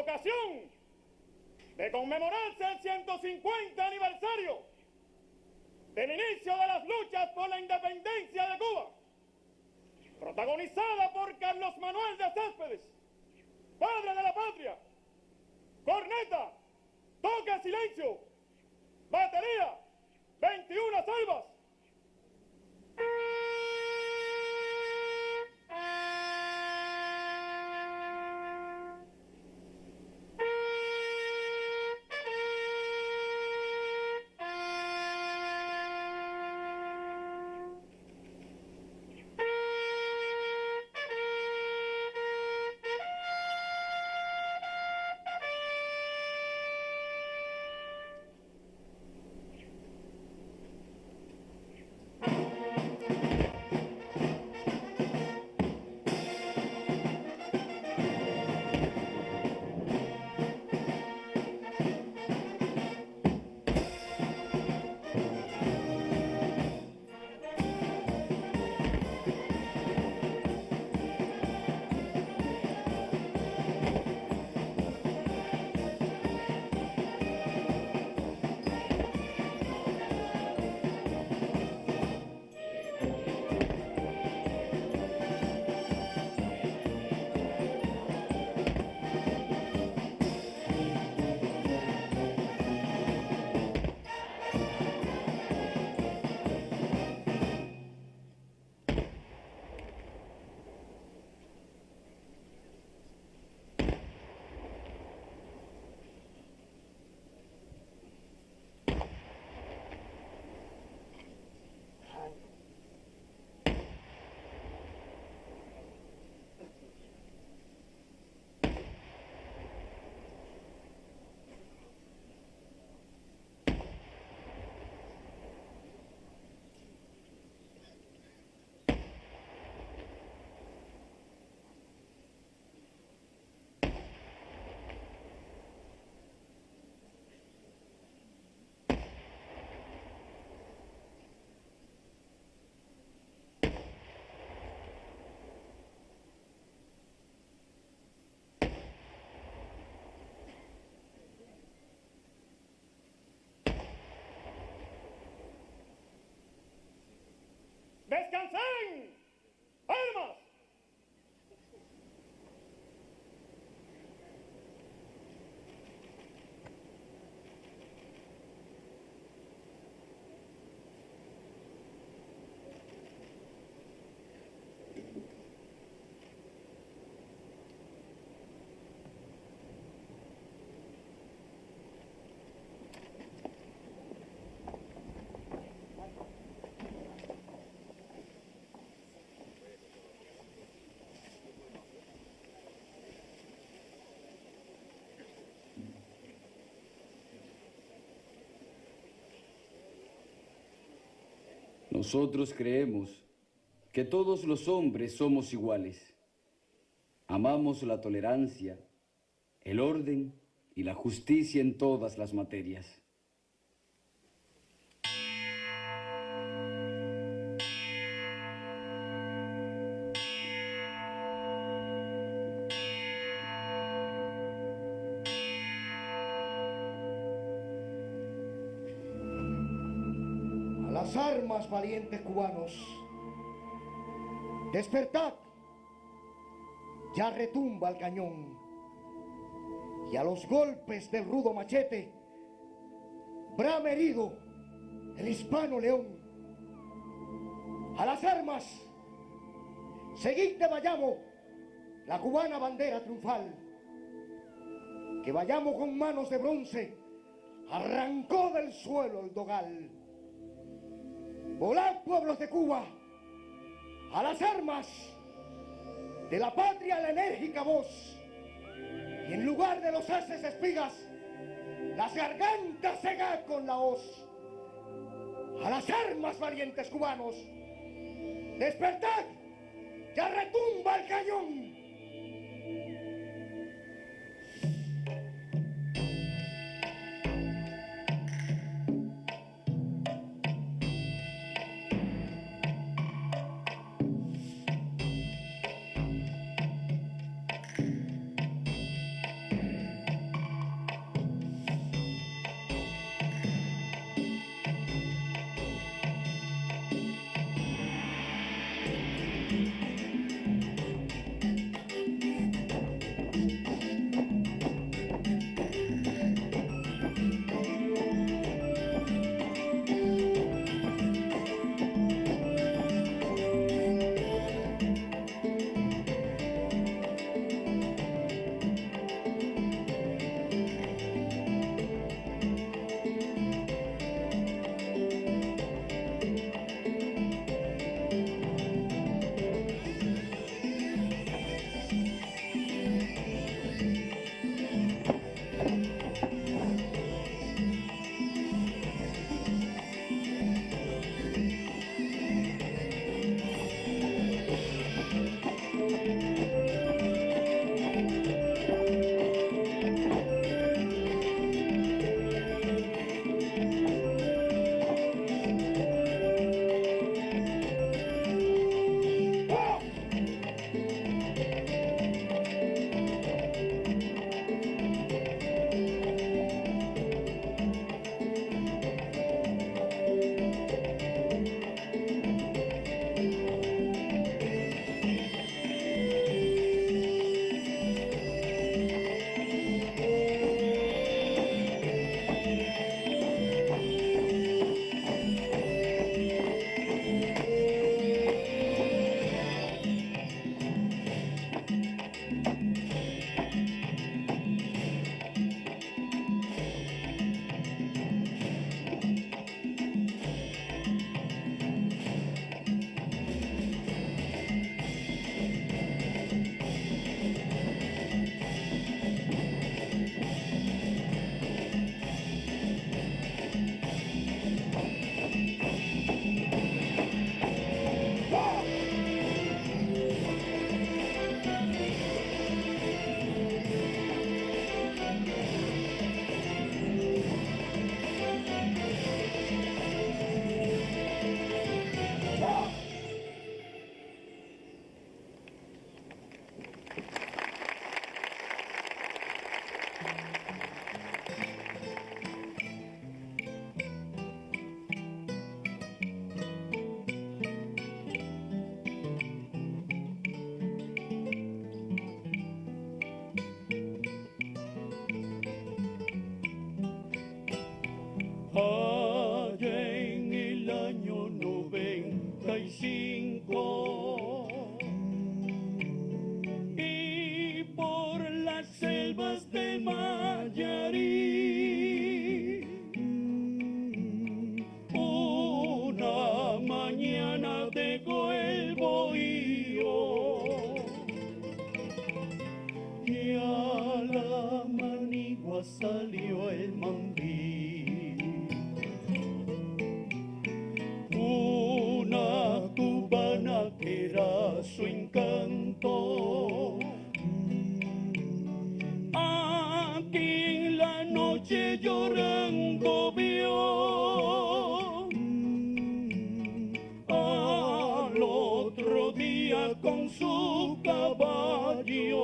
ocasión de conmemorarse el 150 aniversario del inicio de las luchas por la independencia de Cuba, protagonizada por Carlos Manuel de Céspedes, padre de la patria. Corneta, toca silencio, batería, 21 selvas. ¡Descansen! ¡Armas! Nosotros creemos que todos los hombres somos iguales. Amamos la tolerancia, el orden y la justicia en todas las materias. Las armas, valientes cubanos, despertad, ya retumba el cañón, y a los golpes del rudo machete brama herido el hispano león. A las armas, seguid de Bayamo la cubana bandera triunfal, que Bayamo con manos de bronce arrancó del suelo el dogal. Volad, pueblos de Cuba, a las armas, de la patria la enérgica voz, y en lugar de los haces espigas, las gargantas segad con la hoz. A las armas, valientes cubanos, despertad, ya retumba el cañón. blanco. Y por las selvas de Mayarí, una mañana dejó el bohío y a la manigua salió el mambí. Una cubana que era su encanto, aquí en la noche llorando vio, al otro día con su caballo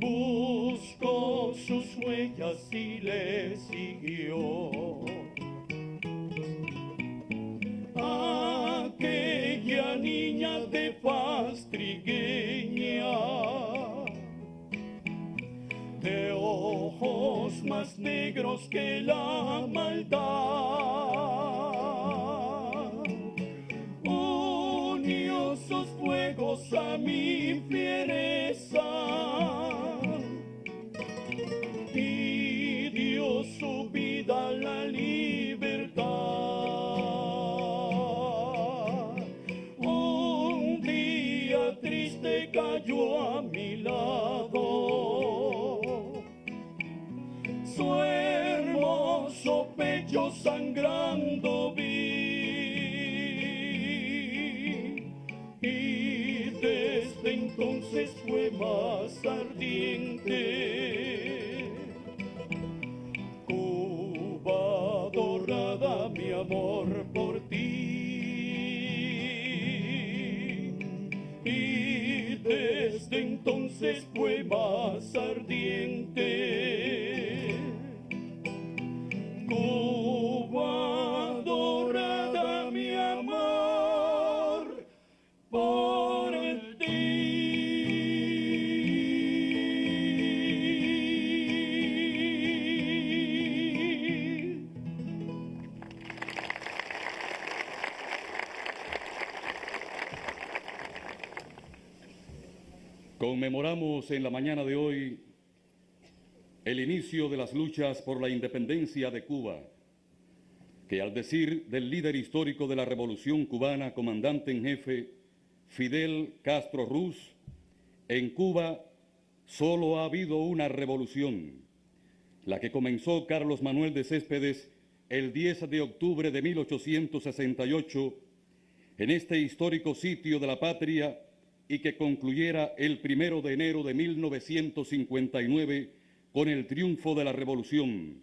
buscó sus huellas y le siguió. Aquella niña de faz trigueña, de ojos más negros que la maldad, unió sus fuegos a mi fiereza y dio su vida a la libertad. Un día triste cayó a mi lado, su hermoso pecho sangrando vi, y desde entonces fue más ardiente. Cuba dorada, mi amor por ti, y desde entonces fue más ardiente. Cuba dorada, mi amor por ti. Conmemoramos en la mañana de hoy el inicio de las luchas por la independencia de Cuba, que al decir del líder histórico de la Revolución Cubana, comandante en jefe, Fidel Castro Ruz, en Cuba solo ha habido una revolución, la que comenzó Carlos Manuel de Céspedes el 10 de octubre de 1868 en este histórico sitio de la patria y que concluyera el 1 de enero de 1959 con el triunfo de la revolución,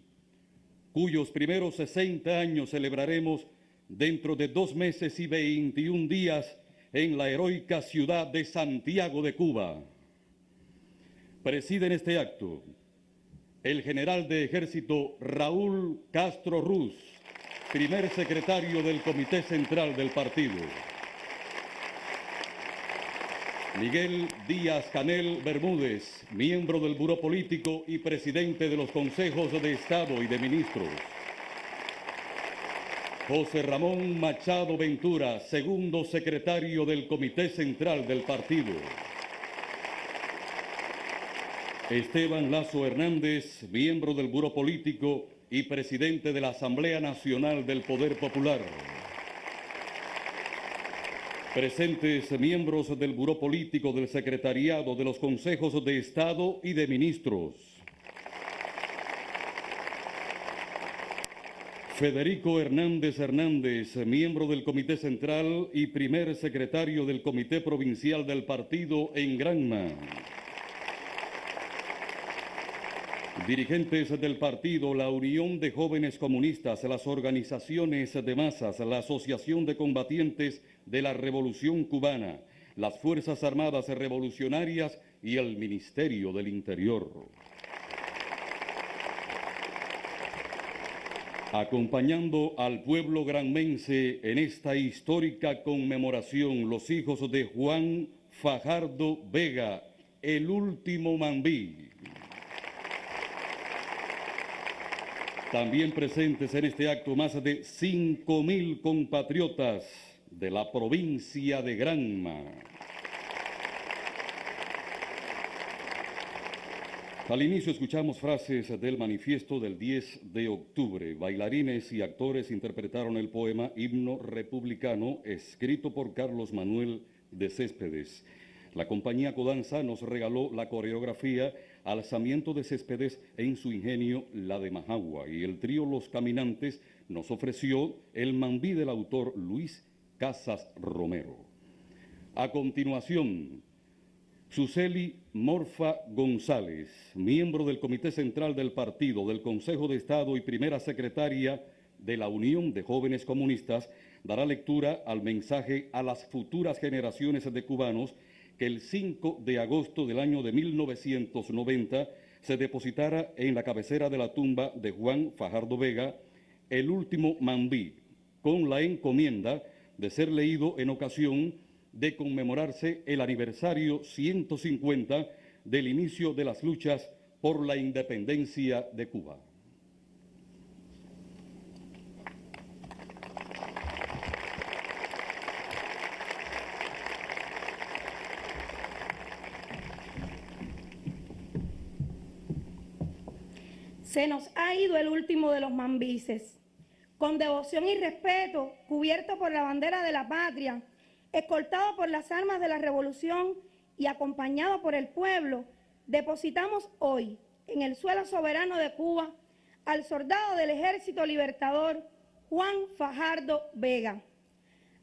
cuyos primeros 60 años celebraremos dentro de 2 meses y 21 días en la heroica ciudad de Santiago de Cuba. Preside en este acto el general de ejército Raúl Castro Ruz, primer secretario del Comité Central del partido. Miguel Díaz-Canel Bermúdez, miembro del Buró Político y presidente de los Consejos de Estado y de Ministros. José Ramón Machado Ventura, segundo secretario del Comité Central del partido. Esteban Lazo Hernández, miembro del Buró Político y presidente de la Asamblea Nacional del Poder Popular. Presentes miembros del Buró Político, del Secretariado, de los Consejos de Estado y de Ministros. Federico Hernández Hernández, miembro del Comité Central y primer secretario del Comité Provincial del Partido en Granma. Dirigentes del partido, la Unión de Jóvenes Comunistas, las organizaciones de masas, la Asociación de Combatientes de la Revolución Cubana, las Fuerzas Armadas Revolucionarias y el Ministerio del Interior. Acompañando al pueblo granmense en esta histórica conmemoración, los hijos de Juan Fajardo Vega, el último Mambí. También presentes en este acto más de 5.000 compatriotas de la provincia de Granma. Al inicio escuchamos frases del manifiesto del 10 de octubre. Bailarines y actores interpretaron el poema Himno Republicano, escrito por Carlos Manuel de Céspedes. La compañía Codanza nos regaló la coreografía Alzamiento de Céspedes en su ingenio La de Majagua, y el trío Los Caminantes nos ofreció el mambí del autor Luis Casas Romero. A continuación, Suseli Morfa González, miembro del Comité Central del Partido, del Consejo de Estado y primera secretaria de la Unión de Jóvenes Comunistas, dará lectura al mensaje a las futuras generaciones de cubanos que el 5 de agosto del año de 1990 se depositara en la cabecera de la tumba de Juan Fajardo Vega el último mambí, con la encomienda de ser leído en ocasión de conmemorarse el aniversario 150 del inicio de las luchas por la independencia de Cuba. Se nos ha ido el último de los mambises. Con devoción y respeto, cubierto por la bandera de la patria, escoltado por las armas de la revolución y acompañado por el pueblo, depositamos hoy en el suelo soberano de Cuba al soldado del Ejército Libertador Juan Fajardo Vega.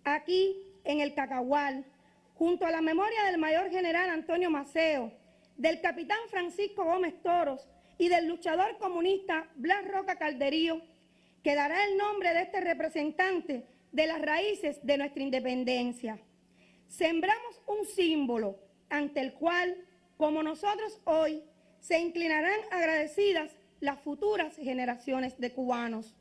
Aquí, en el Cacahual, junto a la memoria del mayor general Antonio Maceo, del capitán Francisco Gómez Toros y del luchador comunista Blas Roca Calderío, quedará el nombre de este representante de las raíces de nuestra independencia. Sembramos un símbolo ante el cual, como nosotros hoy, se inclinarán agradecidas las futuras generaciones de cubanos.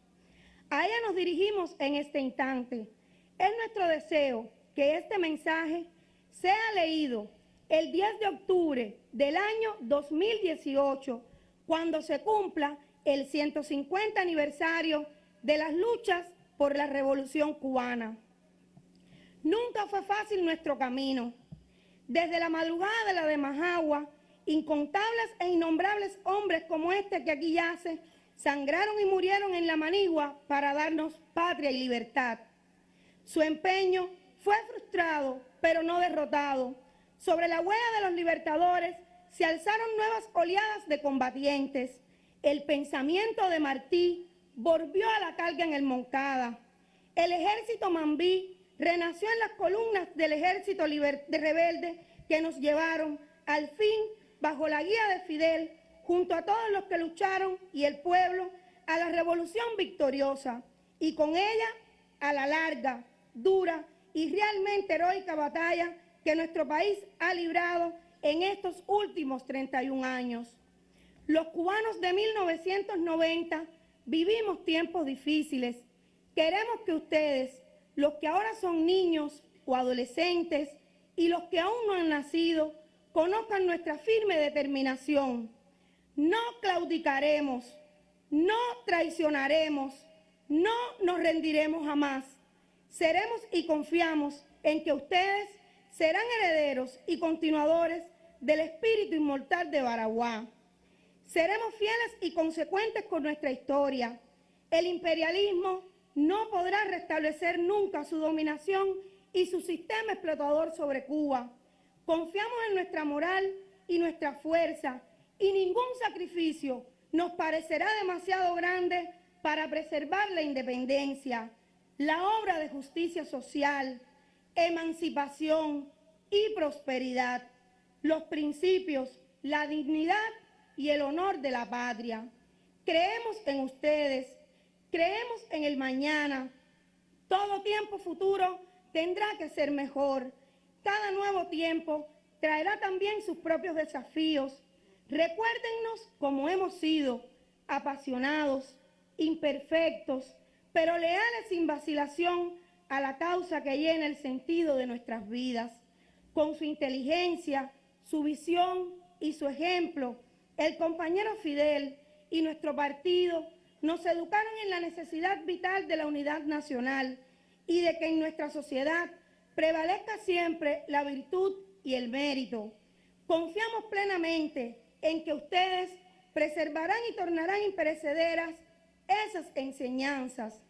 A ella nos dirigimos en este instante. Es nuestro deseo que este mensaje sea leído el 10 de octubre del año 2018, cuando se cumpla el 150 aniversario de las luchas por la Revolución Cubana. Nunca fue fácil nuestro camino. Desde la madrugada de La de Majagua, incontables e innombrables hombres como este que aquí yace, sangraron y murieron en la manigua para darnos patria y libertad. Su empeño fue frustrado, pero no derrotado. Sobre la huella de los libertadores se alzaron nuevas oleadas de combatientes. El pensamiento de Martí volvió a la carga en el Moncada. El ejército mambí renació en las columnas del ejército rebelde que nos llevaron, al fin, bajo la guía de Fidel, junto a todos los que lucharon y el pueblo, a la revolución victoriosa, y con ella a la larga, dura y realmente heroica batalla que nuestro país ha librado en estos últimos 31 años. Los cubanos de 1990 vivimos tiempos difíciles. Queremos que ustedes, los que ahora son niños o adolescentes y los que aún no han nacido, conozcan nuestra firme determinación. No claudicaremos, no traicionaremos, no nos rendiremos jamás. Seremos y confiamos en que ustedes serán herederos y continuadores del espíritu inmortal de Baraguá. Seremos fieles y consecuentes con nuestra historia. El imperialismo no podrá restablecer nunca su dominación y su sistema explotador sobre Cuba. Confiamos en nuestra moral y nuestra fuerza, y ningún sacrificio nos parecerá demasiado grande para preservar la independencia, la obra de justicia social, emancipación y prosperidad, los principios, la dignidad y el honor de la patria. Creemos en ustedes, creemos en el mañana. Todo tiempo futuro tendrá que ser mejor. Cada nuevo tiempo traerá también sus propios desafíos. Recuérdennos como hemos sido, apasionados, imperfectos, pero leales sin vacilación a la causa que llena el sentido de nuestras vidas. Con su inteligencia, su visión y su ejemplo, el compañero Fidel y nuestro partido nos educaron en la necesidad vital de la unidad nacional y de que en nuestra sociedad prevalezca siempre la virtud y el mérito. Confiamos plenamente en que ustedes preservarán y tornarán imperecederas esas enseñanzas.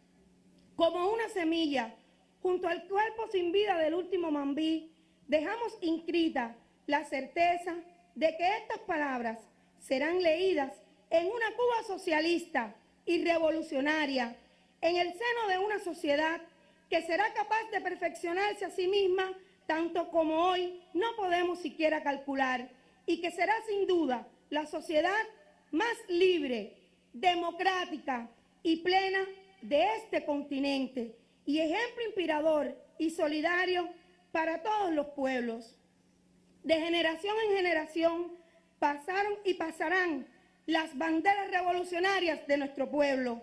Como una semilla, junto al cuerpo sin vida del último Mambí, dejamos inscrita la certeza de que estas palabras serán leídas en una Cuba socialista y revolucionaria, en el seno de una sociedad que será capaz de perfeccionarse a sí misma tanto como hoy no podemos siquiera calcular, y que será sin duda la sociedad más libre, democrática y plena de este continente, y ejemplo inspirador y solidario para todos los pueblos. De generación en generación pasaron y pasarán las banderas revolucionarias de nuestro pueblo.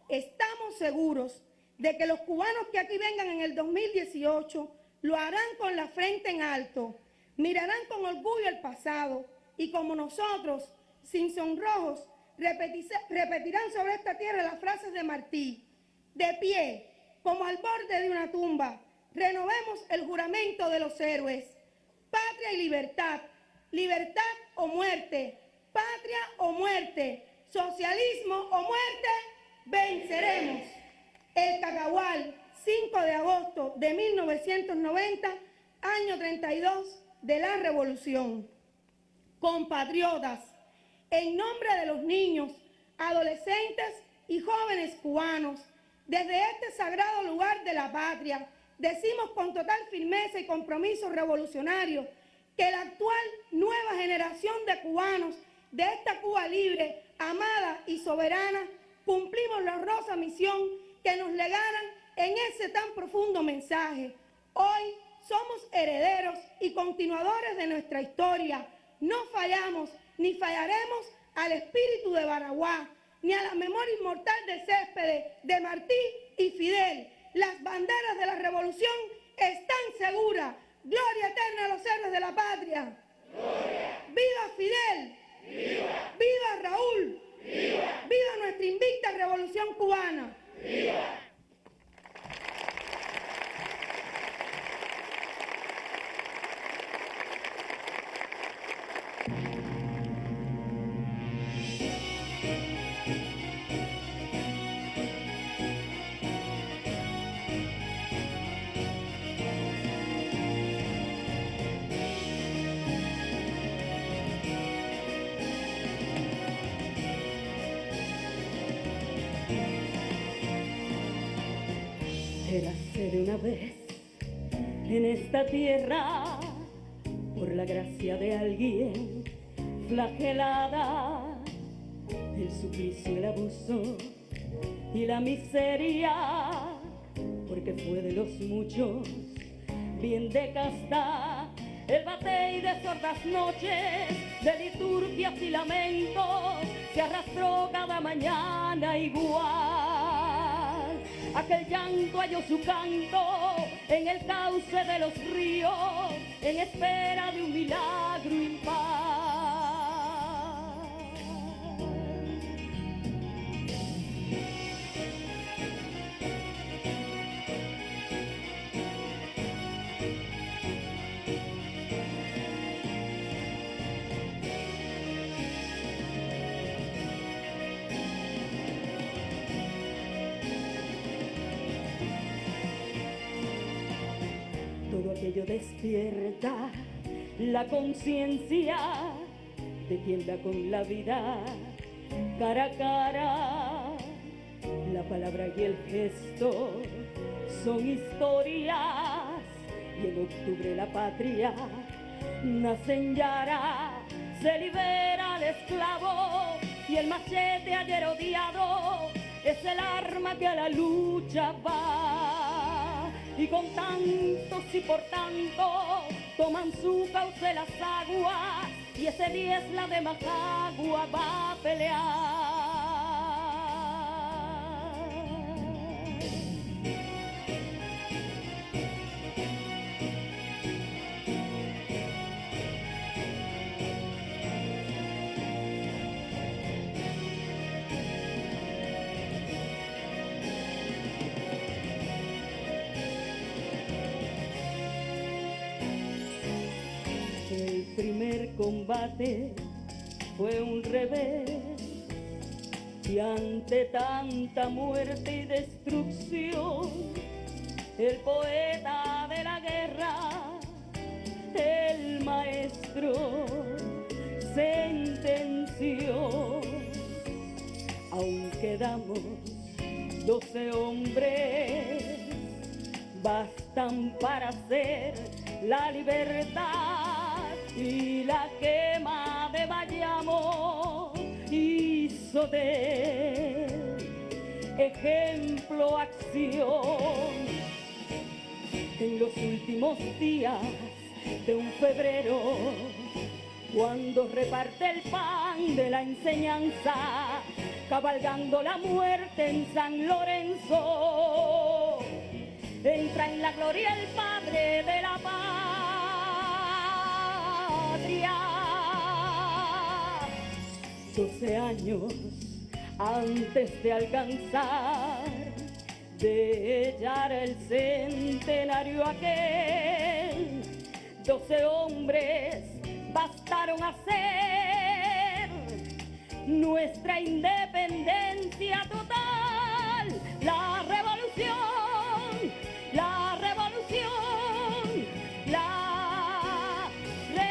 Estamos seguros de que los cubanos que aquí vengan en el 2018 lo harán con la frente en alto, mirarán con orgullo el pasado y como nosotros, sin sonrojos, repetirán sobre esta tierra las frases de Martí. De pie, como al borde de una tumba, renovemos el juramento de los héroes. Patria y libertad, libertad o muerte, patria o muerte, socialismo o muerte, venceremos. El Cacahual, 5 de agosto de 1990, año 32 de la Revolución. Compatriotas, en nombre de los niños, adolescentes y jóvenes cubanos, desde este sagrado lugar de la patria, decimos con total firmeza y compromiso revolucionario que la actual nueva generación de cubanos de esta Cuba libre, amada y soberana, cumplimos la honrosa misión que nos legaran en ese tan profundo mensaje. Hoy somos herederos y continuadores de nuestra historia. No fallamos ni fallaremos al espíritu de Baraguá, ni a la memoria inmortal de Céspedes, de Martí y Fidel. Las banderas de la revolución están seguras. Gloria eterna a los héroes de la patria. Gloria. ¡Viva Fidel! ¡Viva! ¡Viva Raúl! ¡Viva! ¡Viva nuestra invicta revolución cubana! ¡Viva! Érase de una vez en esta tierra, por la gracia de alguien flagelada, el suplicio, el abuso y la miseria, porque fue de los muchos bien de casta, el batey de sordas noches, de liturgias y lamentos, se arrastró cada mañana igual. Aquel llanto halló su canto en el cauce de los ríos, en espera de un milagro impar. Todo aquello despierta la conciencia de quien da con la vida cara a cara. La palabra y el gesto son historias, y en octubre la patria nace en Yara, se libera al esclavo, y el machete ayer odiado es el arma que a la lucha va. Y con tantos y por tanto toman su cauce las aguas, y ese 10 la de Majagua va a pelear. combate fue un revés, y ante tanta muerte y destrucción, el poeta de la guerra, el maestro, sentenció: aún quedamos 12 hombres, bastan para hacer la libertad. Y la quema de Bayamo hizo de él ejemplo, acción. En los últimos días de un febrero, cuando reparte el pan de la enseñanza, cabalgando la muerte en San Lorenzo, entra en la gloria el padre de la patria. 12 años antes de alcanzar de hallar el centenario aquel, 12 hombres bastaron a hacer nuestra independencia total. La revolución, la revolución, la revolución.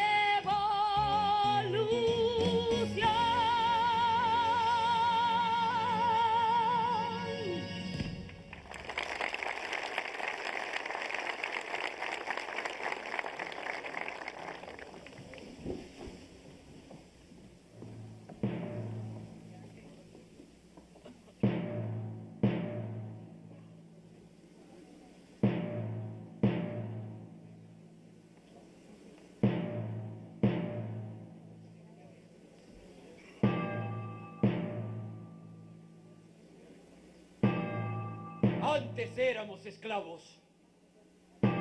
Antes éramos esclavos,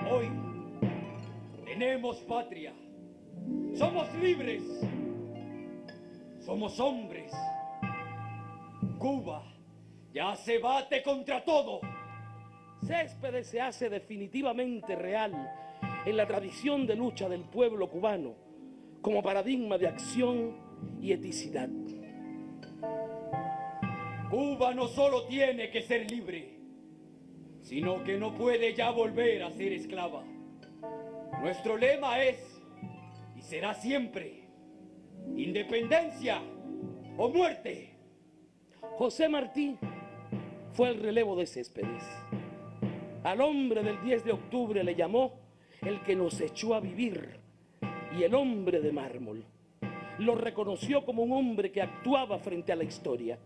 hoy tenemos patria, somos libres, somos hombres. Cuba ya se bate contra todo. Céspedes se hace definitivamente real en la tradición de lucha del pueblo cubano como paradigma de acción y eticidad. Cuba no solo tiene que ser libre, sino que no puede ya volver a ser esclava. Nuestro lema es, y será siempre, independencia o muerte. José Martí fue el relevo de Céspedes. Al hombre del 10 de octubre le llamó el que nos echó a vivir y el hombre de mármol. Lo reconoció como un hombre que actuaba frente a la historia.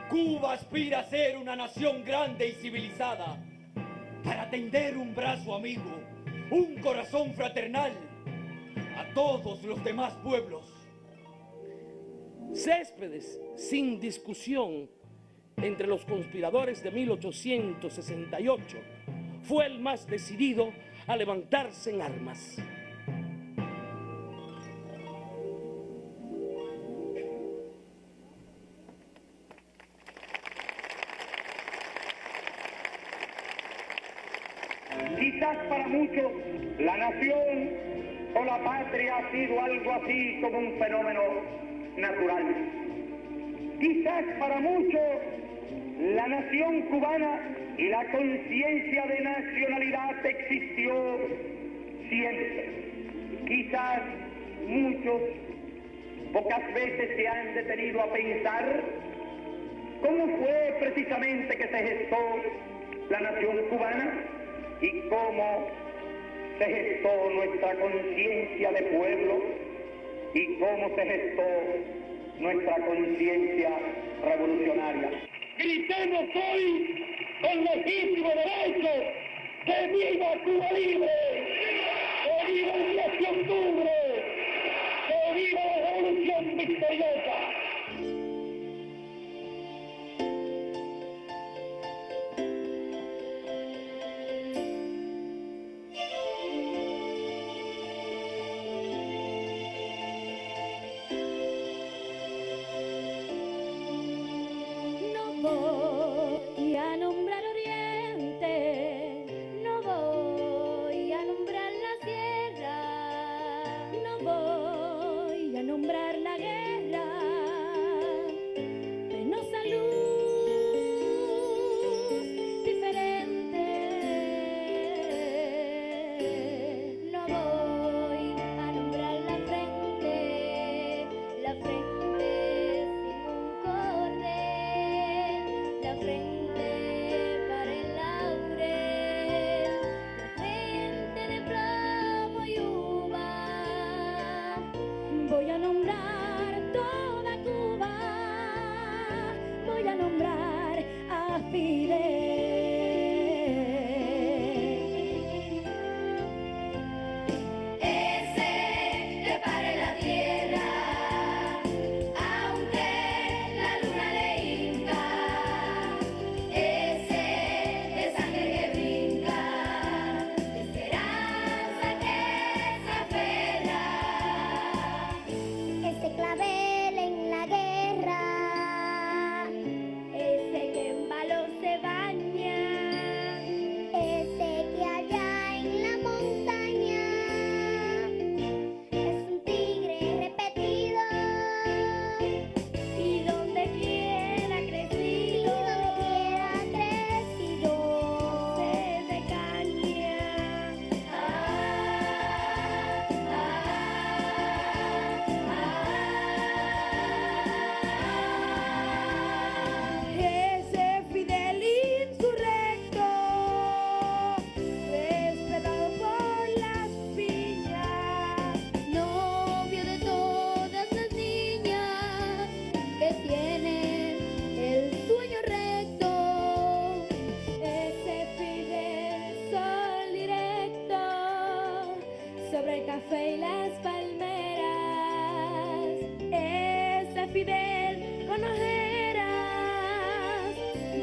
Cuba aspira a ser una nación grande y civilizada para tender un brazo amigo, un corazón fraternal a todos los demás pueblos. Céspedes, sin discusión, entre los conspiradores de 1868, fue el más decidido a levantarse en armas. Quizás para muchos la nación o la patria ha sido algo así como un fenómeno natural. Quizás para muchos la nación cubana y la conciencia de nacionalidad existió siempre. Quizás muchos pocas veces se han detenido a pensar cómo fue precisamente que se gestó la nación cubana y cómo se gestó nuestra conciencia de pueblo y cómo se gestó nuestra conciencia revolucionaria. Gritemos hoy con legítimo derecho que viva Cuba libre, que viva el 10 de octubre, que viva la revolución victoriosa. Voy a nombrar Oriente, no voy a nombrar la sierra, sobre el café y las palmeras. Ese Fidel con ojeras,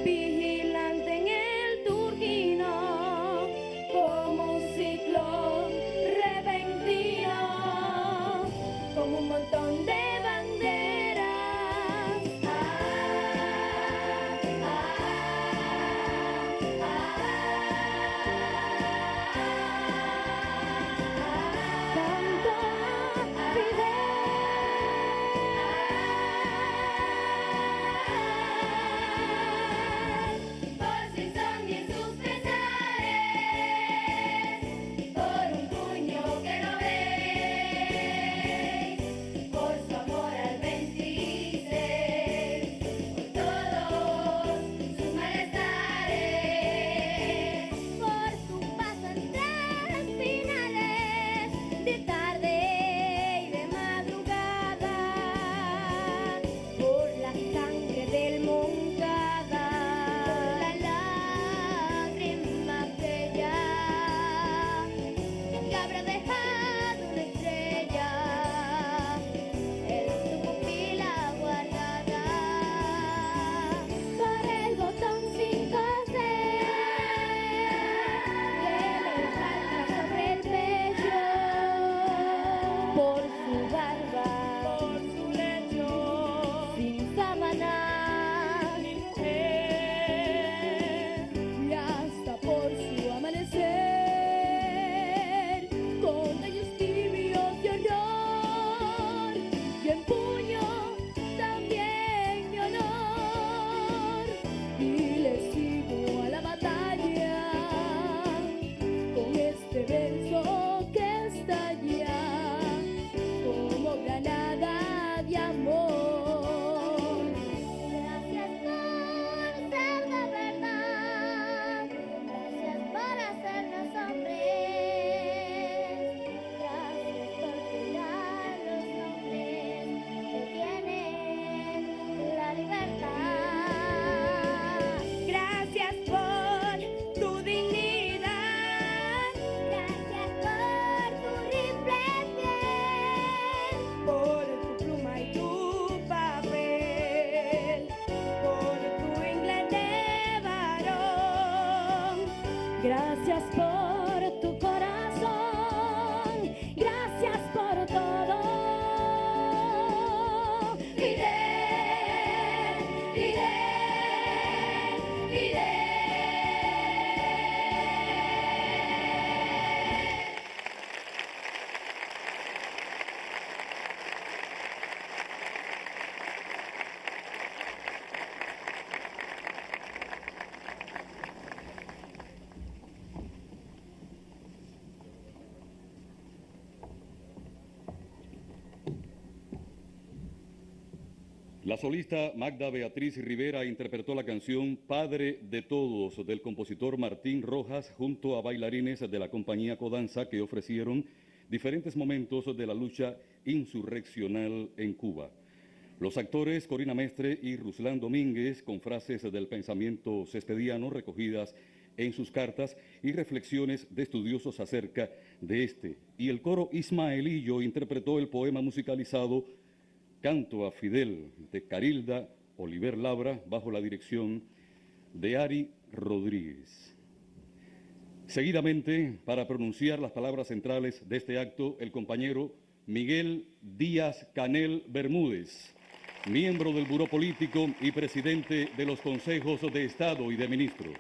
vigilante en el Turquino, como un ciclón repentino, como un montón de banderas. Gracias por tu corazón, gracias por todo. Fidel, Fidel, Fidel. La solista Magda Beatriz Rivera interpretó la canción Padre de Todos del compositor Martín Rojas junto a bailarines de la compañía Codanza que ofrecieron diferentes momentos de la lucha insurreccional en Cuba. Los actores Corina Mestre y Ruslán Domínguez, con frases del pensamiento cespediano recogidas en sus cartas y reflexiones de estudiosos acerca de este. Y el coro ismaelillo interpretó el poema musicalizado Canto a Fidel, de Carilda Oliver Labra, bajo la dirección de Ari Rodríguez. Seguidamente, para pronunciar las palabras centrales de este acto, el compañero Miguel Díaz Canel Bermúdez, miembro del Buró Político y presidente de los Consejos de Estado y de Ministros.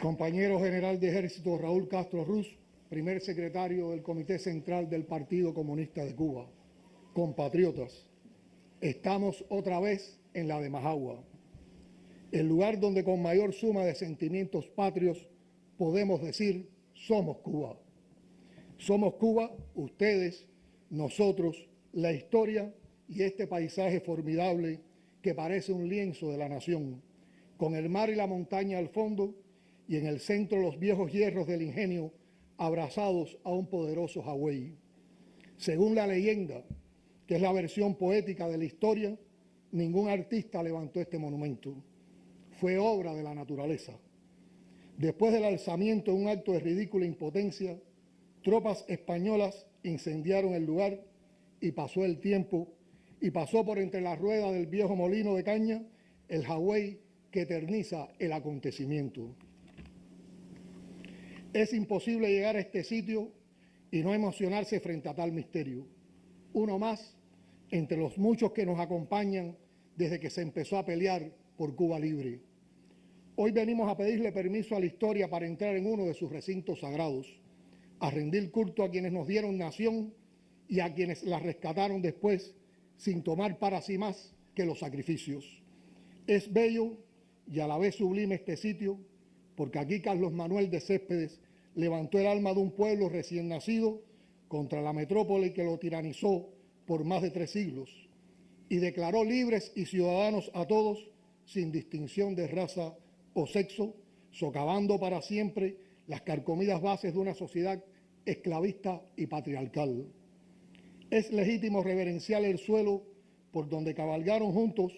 Compañero General de Ejército Raúl Castro Ruz, primer secretario del Comité Central del Partido Comunista de Cuba. Compatriotas, estamos otra vez en la de Majagua, el lugar donde con mayor suma de sentimientos patrios podemos decir somos Cuba. Somos Cuba, ustedes, nosotros, la historia y este paisaje formidable que parece un lienzo de la nación, con el mar y la montaña al fondo y en el centro los viejos hierros del ingenio abrazados a un poderoso Hawái. Según la leyenda, que es la versión poética de la historia, ningún artista levantó este monumento. Fue obra de la naturaleza. Después del alzamiento en un acto de ridícula impotencia, tropas españolas incendiaron el lugar y pasó el tiempo y pasó por entre las ruedas del viejo molino de caña el jagüey que eterniza el acontecimiento. Es imposible llegar a este sitio y no emocionarse frente a tal misterio. Uno más entre los muchos que nos acompañan desde que se empezó a pelear por Cuba libre. Hoy venimos a pedirle permiso a la historia para entrar en uno de sus recintos sagrados, a rendir culto a quienes nos dieron nación y a quienes la rescataron después, sin tomar para sí más que los sacrificios. Es bello y a la vez sublime este sitio, porque aquí Carlos Manuel de Céspedes levantó el alma de un pueblo recién nacido contra la metrópoli que lo tiranizó por más de 3 siglos y declaró libres y ciudadanos a todos sin distinción de raza o sexo, socavando para siempre las carcomidas bases de una sociedad esclavista y patriarcal. Es legítimo reverenciar el suelo por donde cabalgaron juntos,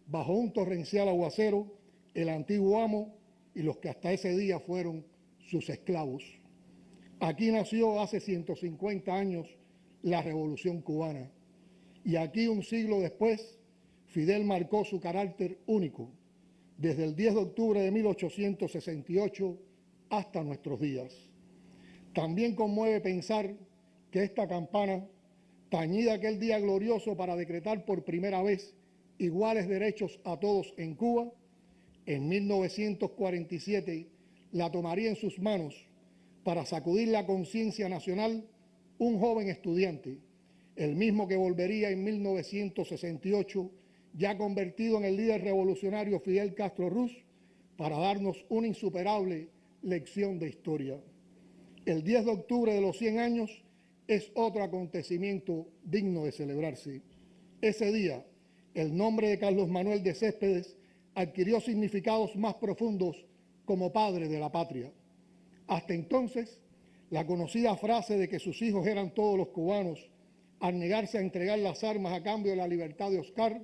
bajo un torrencial aguacero, el antiguo amo y los que hasta ese día fueron sus esclavos. Aquí nació hace 150 años la Revolución Cubana y aquí un siglo después Fidel marcó su carácter único, desde el 10 de octubre de 1868 hasta nuestros días. También conmueve pensar que esta campana, tañida aquel día glorioso para decretar por primera vez iguales derechos a todos en Cuba, en 1947 la tomaría en sus manos para sacudir la conciencia nacional un joven estudiante, el mismo que volvería en 1968 ya convertido en el líder revolucionario Fidel Castro Ruz, para darnos una insuperable lección de historia. El 10 de octubre de los 100 años es otro acontecimiento digno de celebrarse. Ese día, el nombre de Carlos Manuel de Céspedes adquirió significados más profundos como padre de la patria. Hasta entonces, la conocida frase de que sus hijos eran todos los cubanos, al negarse a entregar las armas a cambio de la libertad de Oscar,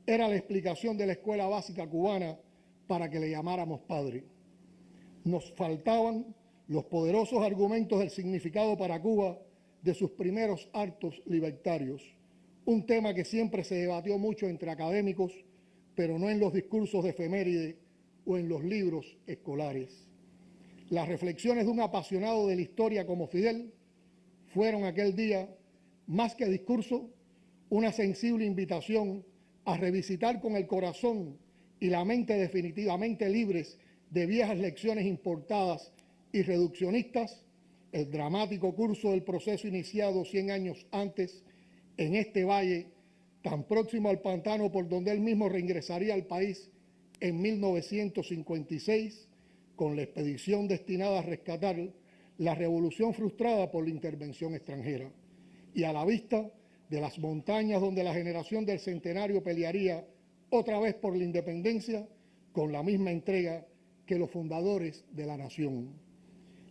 era la explicación de la escuela básica cubana para que le llamáramos padre. Nos faltaban los poderosos argumentos del significado para Cuba de sus primeros actos libertarios, un tema que siempre se debatió mucho entre académicos, pero no en los discursos de efeméride o en los libros escolares. Las reflexiones de un apasionado de la historia como Fidel fueron aquel día, más que discurso, una sensible invitación a revisitar con el corazón y la mente definitivamente libres de viejas lecciones importadas y reduccionistas, el dramático curso del proceso iniciado 100 años antes en este valle, tan próximo al pantano por donde él mismo reingresaría al país en 1956, con la expedición destinada a rescatar la revolución frustrada por la intervención extranjera, y a la vista de las montañas donde la generación del centenario pelearía otra vez por la independencia con la misma entrega que los fundadores de la nación.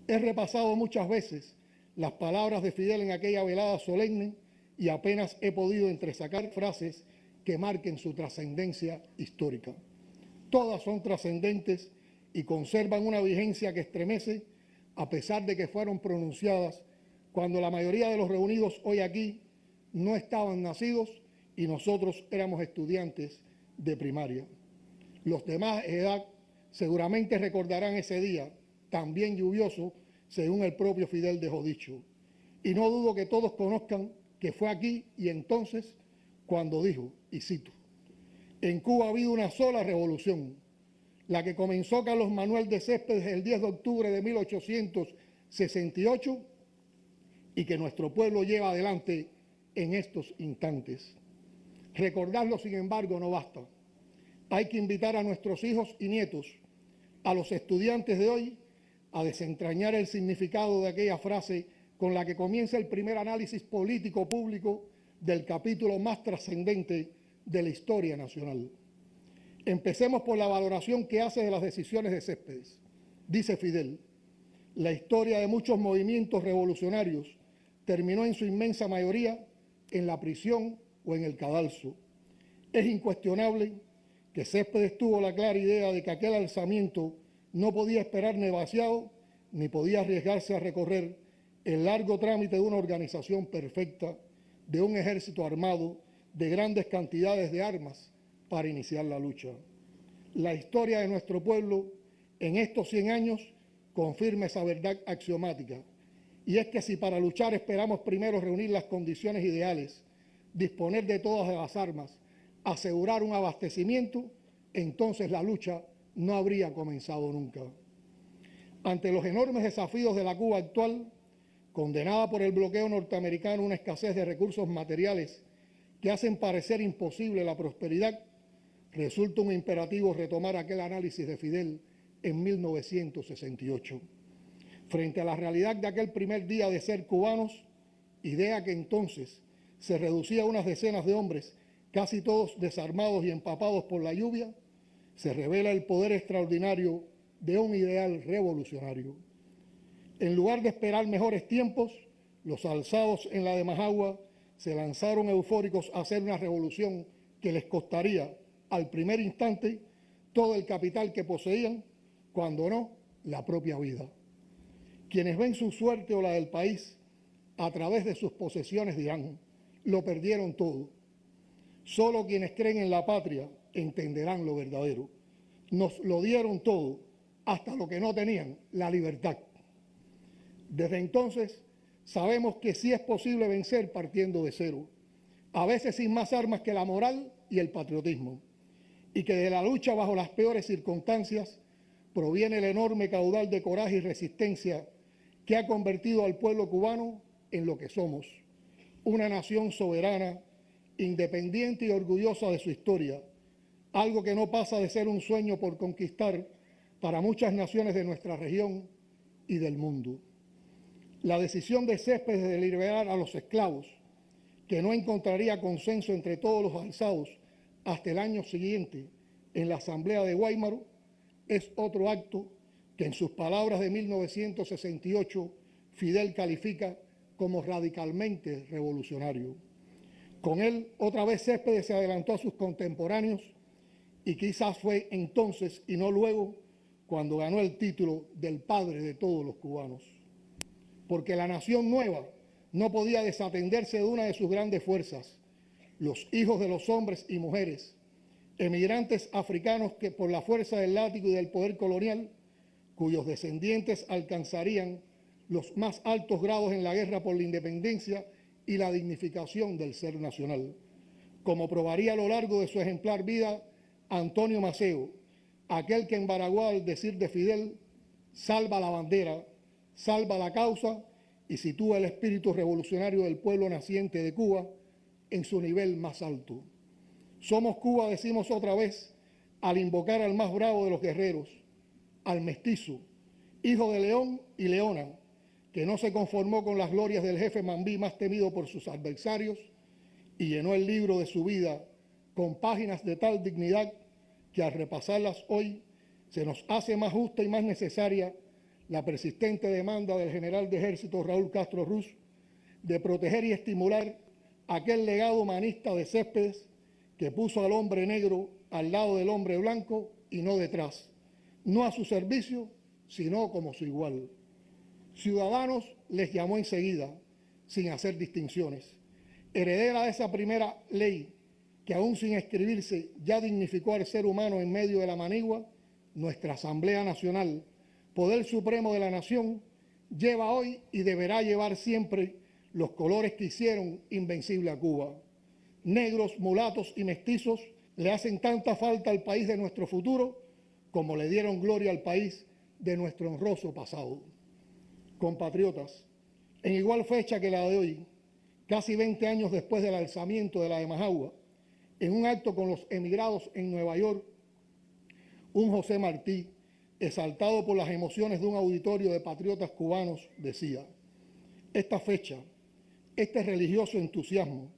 He repasado muchas veces las palabras de Fidel en aquella velada solemne y apenas he podido entresacar frases que marquen su trascendencia histórica. Todas son trascendentes y conservan una vigencia que estremece a pesar de que fueron pronunciadas cuando la mayoría de los reunidos hoy aquí no estaban nacidos y nosotros éramos estudiantes de primaria. Los de más edad seguramente recordarán ese día, también lluvioso, según el propio Fidel dejó dicho. Y no dudo que todos conozcan que fue aquí y entonces cuando dijo, y cito, en Cuba ha habido una sola revolución, la que comenzó Carlos Manuel de Céspedes el 10 de octubre de 1868 y que nuestro pueblo lleva adelante en estos instantes. Recordarlo, sin embargo, no basta. Hay que invitar a nuestros hijos y nietos, a los estudiantes de hoy, a desentrañar el significado de aquella frase con la que comienza el primer análisis político público del capítulo más trascendente de la historia nacional. Empecemos por la valoración que hace de las decisiones de Céspedes. Dice Fidel, la historia de muchos movimientos revolucionarios terminó en su inmensa mayoría en la prisión o en el cadalso. Es incuestionable que Céspedes tuvo la clara idea de que aquel alzamiento no podía esperar demasiado ni podía arriesgarse a recorrer el largo trámite de una organización perfecta, de un ejército armado, de grandes cantidades de armas para iniciar la lucha. La historia de nuestro pueblo en estos 100 años confirma esa verdad axiomática, y es que si para luchar esperamos primero reunir las condiciones ideales, disponer de todas las armas, asegurar un abastecimiento, entonces la lucha no habría comenzado nunca. Ante los enormes desafíos de la Cuba actual, condenada por el bloqueo norteamericano a una escasez de recursos materiales que hacen parecer imposible la prosperidad, resulta un imperativo retomar aquel análisis de Fidel en 1968. Frente a la realidad de aquel primer día de ser cubanos, idea que entonces se reducía a unas decenas de hombres, casi todos desarmados y empapados por la lluvia, se revela el poder extraordinario de un ideal revolucionario. En lugar de esperar mejores tiempos, los alzados en la de Majagua se lanzaron eufóricos a hacer una revolución que les costaría al primer instante todo el capital que poseían, cuando no, la propia vida. Quienes ven su suerte o la del país a través de sus posesiones dirán, lo perdieron todo. Solo quienes creen en la patria entenderán lo verdadero. Nos lo dieron todo, hasta lo que no tenían, la libertad. Desde entonces sabemos que sí es posible vencer partiendo de cero, a veces sin más armas que la moral y el patriotismo, y que de la lucha bajo las peores circunstancias proviene el enorme caudal de coraje y resistencia que ha convertido al pueblo cubano en lo que somos, una nación soberana, independiente y orgullosa de su historia, algo que no pasa de ser un sueño por conquistar para muchas naciones de nuestra región y del mundo. La decisión de Céspedes de liberar a los esclavos, que no encontraría consenso entre todos los alzados hasta el año siguiente en la Asamblea de Guaymaro, es otro acto que en sus palabras de 1968 Fidel califica como radicalmente revolucionario. Con él, otra vez Céspedes se adelantó a sus contemporáneos y quizás fue entonces y no luego cuando ganó el título del padre de todos los cubanos. Porque la nación nueva no podía desatenderse de una de sus grandes fuerzas, los hijos de los hombres y mujeres, emigrantes africanos que por la fuerza del látigo y del poder colonial, cuyos descendientes alcanzarían los más altos grados en la guerra por la independencia y la dignificación del ser nacional, como probaría a lo largo de su ejemplar vida Antonio Maceo, aquel que en Baraguá, al decir de Fidel, salva la bandera, salva la causa y sitúa el espíritu revolucionario del pueblo naciente de Cuba en su nivel más alto. Somos Cuba, decimos otra vez, al invocar al más bravo de los guerreros, al mestizo, hijo de León y Leona, que no se conformó con las glorias del jefe Mambí más temido por sus adversarios y llenó el libro de su vida con páginas de tal dignidad que al repasarlas hoy se nos hace más justa y más necesaria la persistente demanda del general de ejército Raúl Castro Ruz de proteger y estimular aquel legado humanista de Céspedes que puso al hombre negro al lado del hombre blanco y no detrás, no a su servicio, sino como su igual. Ciudadanos les llamó enseguida, sin hacer distinciones. Heredera de esa primera ley, que aún sin escribirse ya dignificó al ser humano en medio de la manigua, nuestra Asamblea Nacional, poder supremo de la nación, lleva hoy y deberá llevar siempre los colores que hicieron invencible a Cuba. Negros, mulatos y mestizos le hacen tanta falta al país de nuestro futuro como le dieron gloria al país de nuestro honroso pasado. Compatriotas, en igual fecha que la de hoy, casi 20 años después del alzamiento de la de Majagua, en un acto con los emigrados en Nueva York, un José Martí, exaltado por las emociones de un auditorio de patriotas cubanos, decía: esta fecha, este religioso entusiasmo,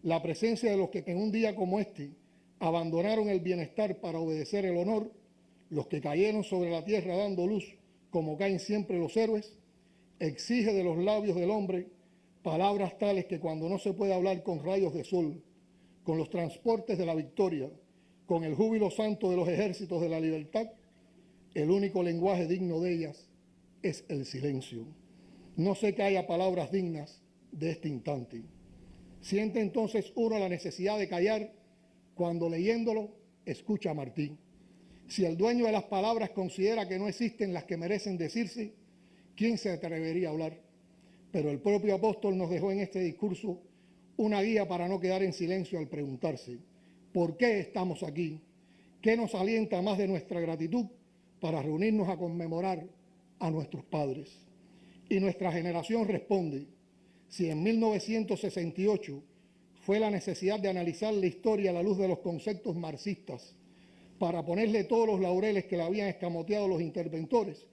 la presencia de los que en un día como este abandonaron el bienestar para obedecer el honor, los que cayeron sobre la tierra dando luz, como caen siempre los héroes, exige de los labios del hombre palabras tales que cuando no se puede hablar con rayos de sol, con los transportes de la victoria, con el júbilo santo de los ejércitos de la libertad, el único lenguaje digno de ellas es el silencio. No sé que haya palabras dignas de este instante. Siente entonces uno la necesidad de callar cuando leyéndolo escucha a Martí. Si el dueño de las palabras considera que no existen las que merecen decirse, ¿quién se atrevería a hablar? Pero el propio apóstol nos dejó en este discurso una guía para no quedar en silencio al preguntarse, ¿por qué estamos aquí? ¿Qué nos alienta más de nuestra gratitud para reunirnos a conmemorar a nuestros padres? Y nuestra generación responde, si en 1968 fue la necesidad de analizar la historia a la luz de los conceptos marxistas para ponerle todos los laureles que le habían escamoteado los interventores,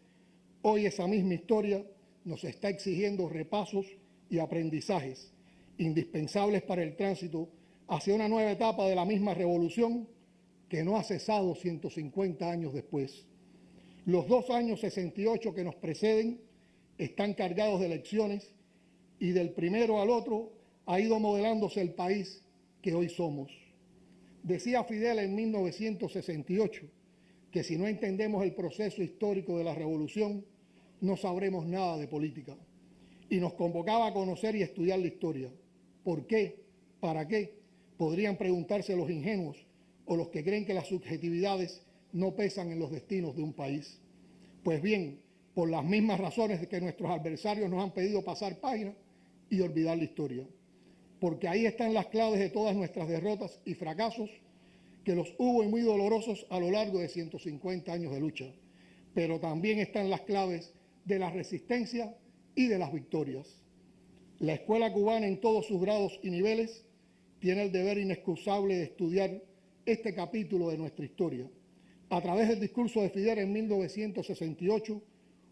hoy esa misma historia nos está exigiendo repasos y aprendizajes indispensables para el tránsito hacia una nueva etapa de la misma revolución que no ha cesado 150 años después. Los 2 años 68 que nos preceden están cargados de lecciones y del primero al otro ha ido modelándose el país que hoy somos. Decía Fidel en 1968 que si no entendemos el proceso histórico de la revolución, no sabremos nada de política. Y nos convocaba a conocer y estudiar la historia. ¿Por qué? ¿Para qué? Podrían preguntarse los ingenuos o los que creen que las subjetividades no pesan en los destinos de un país. Pues bien, por las mismas razones que nuestros adversarios nos han pedido pasar página y olvidar la historia. Porque ahí están las claves de todas nuestras derrotas y fracasos, que los hubo y muy dolorosos a lo largo de 150 años de lucha. Pero también están las claves de la resistencia y de las victorias. La escuela cubana en todos sus grados y niveles tiene el deber inexcusable de estudiar este capítulo de nuestra historia. A través del discurso de Fidel en 1968,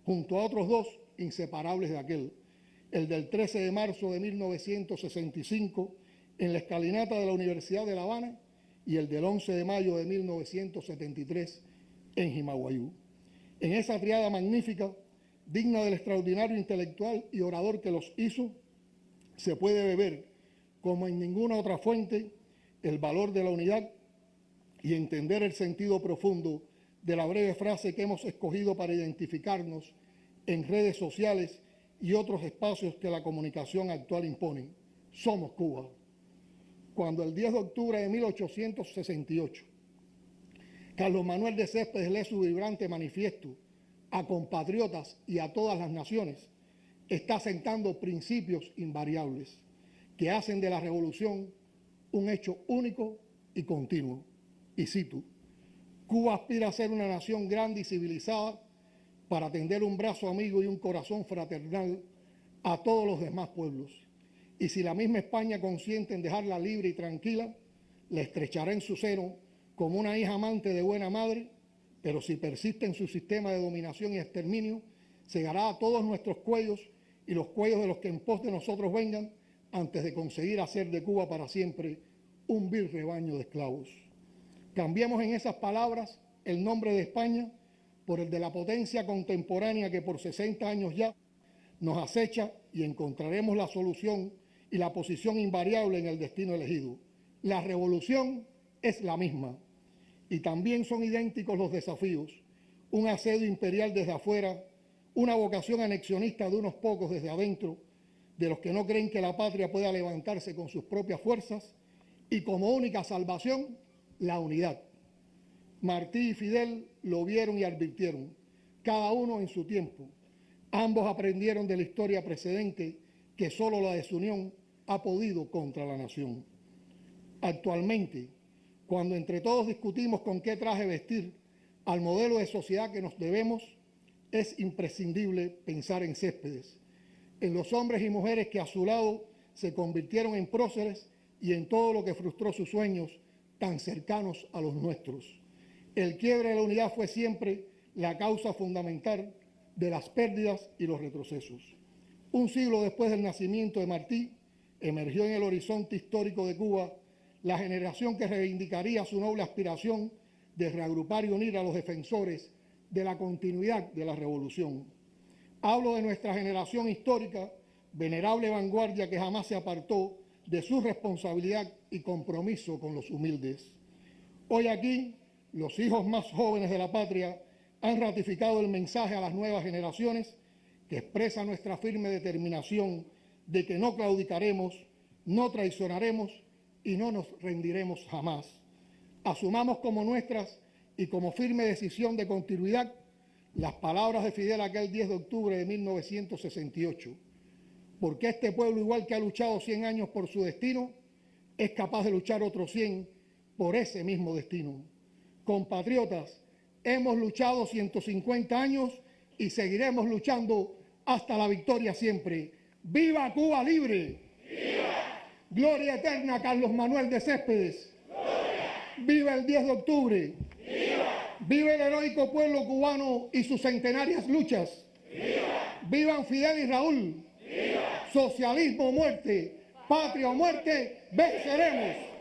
junto a otros 2 inseparables de aquel, el del 13 de marzo de 1965 en la escalinata de la Universidad de La Habana y el del 11 de mayo de 1973 en Jimaguayú. En esa triada magnífica, digna del extraordinario intelectual y orador que los hizo, se puede beber, como en ninguna otra fuente, el valor de la unidad y entender el sentido profundo de la breve frase que hemos escogido para identificarnos en redes sociales y otros espacios que la comunicación actual impone. Somos Cuba. Cuando el 10 de octubre de 1868, Carlos Manuel de Céspedes lee su vibrante manifiesto a compatriotas y a todas las naciones, está sentando principios invariables que hacen de la revolución un hecho único y continuo. Y cito, Cuba aspira a ser una nación grande y civilizada para tender un brazo amigo y un corazón fraternal a todos los demás pueblos. Y si la misma España consiente en dejarla libre y tranquila, la estrechará en su seno como una hija amante de buena madre, pero si persiste en su sistema de dominación y exterminio, cegará a todos nuestros cuellos y los cuellos de los que en pos de nosotros vengan, antes de conseguir hacer de Cuba para siempre un vil rebaño de esclavos. Cambiemos en esas palabras el nombre de España por el de la potencia contemporánea que por 60 años ya nos acecha y encontraremos la solución y la posición invariable en el destino elegido. La revolución es la misma y también son idénticos los desafíos, un asedio imperial desde afuera, una vocación anexionista de unos pocos desde adentro, de los que no creen que la patria pueda levantarse con sus propias fuerzas y como única salvación, la unidad. Martí y Fidel lo vieron y advirtieron, cada uno en su tiempo. Ambos aprendieron de la historia precedente que solo la desunión ha podido contra la nación. Actualmente, cuando entre todos discutimos con qué traje vestir al modelo de sociedad que nos debemos, es imprescindible pensar en Céspedes, en los hombres y mujeres que a su lado se convirtieron en próceres y en todo lo que frustró sus sueños tan cercanos a los nuestros. El quiebre de la unidad fue siempre la causa fundamental de las pérdidas y los retrocesos. Un siglo después del nacimiento de Martí, emergió en el horizonte histórico de Cuba la generación que reivindicaría su noble aspiración de reagrupar y unir a los defensores de la continuidad de la revolución. Hablo de nuestra generación histórica venerable vanguardia que jamás se apartó de su responsabilidad y compromiso con los humildes. Hoy aquí, los hijos más jóvenes de la patria han ratificado el mensaje a las nuevas generaciones que expresa nuestra firme determinación de que no claudicaremos, no traicionaremos y no nos rendiremos jamás. Asumamos como nuestras y como firme decisión de continuidad las palabras de Fidel aquel 10 de octubre de 1968, porque este pueblo, igual que ha luchado 100 años por su destino, es capaz de luchar otros 100 por ese mismo destino. Compatriotas, hemos luchado 150 años y seguiremos luchando hasta la victoria siempre. ¡Viva Cuba libre! ¡Viva! ¡Gloria eterna a Carlos Manuel de Céspedes! ¡Gloria! ¡Viva el 10 de octubre! ¡Viva! ¡Viva el heroico pueblo cubano y sus centenarias luchas! ¡Viva! ¡Vivan Fidel y Raúl! ¡Viva! Socialismo o muerte, patria o muerte, venceremos.